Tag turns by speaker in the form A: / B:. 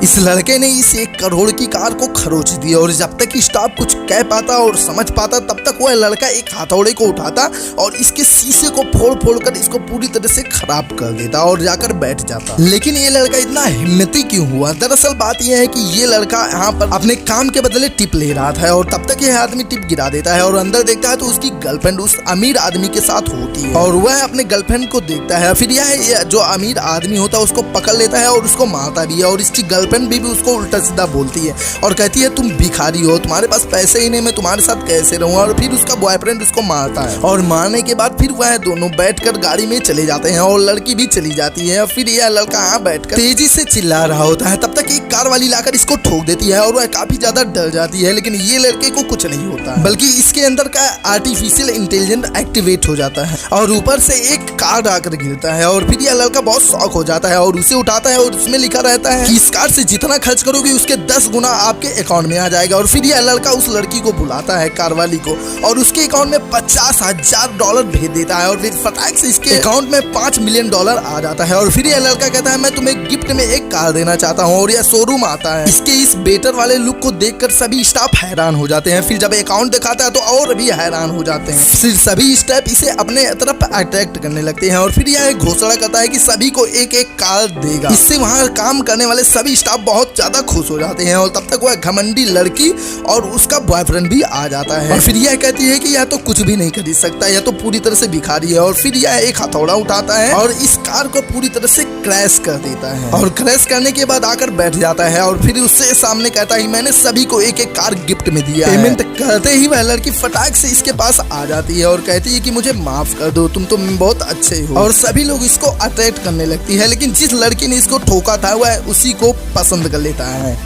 A: इस लड़के ने इस 1 करोड़ की कार को खरोच दिया और जब तक स्टाफ कुछ कह पाता और समझ पाता तब तक वह लड़का एक हथौड़े को उठाता और इसके शीशे को फोड़ फोड़ कर इसको पूरी तरह से खराब कर देता और जाकर बैठ जाता। लेकिन ये लड़का इतना हिम्मती क्यों हुआ? दरअसल बात यह है कि ये लड़का यहाँ पर अपने काम के बदले टिप ले रहा था और तब तक यह आदमी टिप गिरा देता है और अंदर देखता है तो उसकी गर्लफ्रेंड उस अमीर आदमी के साथ होती है और वह अपने गर्लफ्रेंड को देखता है। फिर यह जो अमीर आदमी होता है उसको पकड़ लेता है और उसको मारता भी है और इसकी गर्लफ्रेंड भी उसको उल्टा सीधा बोलती है और कहती है तुम भिखारी हो, तुम्हारे पास पैसे ही नहीं, मैं तुम्हारे साथ कैसे रहूं। और फिर उसका बॉयफ्रेंड उसको मारता है और मारने के बाद फिर वह दोनों बैठकर गाड़ी में चले जाते हैं और लड़की भी चली जाती है। फिर यह लड़का यहाँ बैठकर तेजी से चिल्ला रहा होता है, तब तक एक कार वाली लाकर इसको ठोक देती है और वह काफी ज्यादा डर जाती है। लेकिन ये लड़के को कुछ नहीं होता है, बल्कि इसके अंदर का आर्टिफिशियल इंटेलिजेंस एक्टिवेट हो जाता है और ऊपर से एक कार आकर गिरता है और फिर यह लड़का बहुत शॉक हो जाता है और उसे उठाता है और उसमें लिखा रहता है कि इस कार से जितना खर्च करोगे उसके 10 गुना आपके अकाउंट में आ जाएगा। और फिर यह लड़का उस लड़की को बुलाता है, कार वाली को, और उसके अकाउंट में $50,000 भेज देता है और फिर फटाक से इसके अकाउंट में $5 मिलियन आ जाता है। और फिर यह लड़का कहता है मैं तुम्हें गिफ्ट में एक कार देना चाहता हूँ और यह शोरूम आता है। इसके इस बेटर वाले लुक को देखकर सभी स्टाफ हैरान हो जाते हैं। फिर जब अकाउंट दिखाता है तो और भी हैरान हो जाते हैं। फिर सभी स्टाफ इसे अपने तरफ अट्रैक्ट करने लगते हैं और फिर यह घोषणा करता है कि सभी को एक एक कार देगा। इससे वहाँ काम करने वाले सभी स्टाफ बहुत ज्यादा खुश हो जाते हैं और तब तक वह घमंडी लड़की और उसका बॉयफ्रेंड भी आ जाता है और फिर यह कहती है कि यह तो कुछ भी नहीं खरीद सकता, यह तो पूरी तरह से भिखारी है। और फिर यह एक हथौड़ा उठाता है और इस कार को पूरी तरह से क्रैश कर देता है और क्रैश करने के बाद आकर बैठ जाता है और फिर उससे सामने कहता है मैंने सभी को एक एक कार गिफ्ट में दिया है। पेमेंट करते ही वह लड़की फटाक से इसके पास आ जाती है और कहती है कि मुझे माफ कर दो, तुम तो बहुत अच्छे हो। और सभी लोग इसको अट्रैक्ट करने लगती है, लेकिन जिस लड़की ने इसको ठोका था वह उसी को पसंद कर लेता है।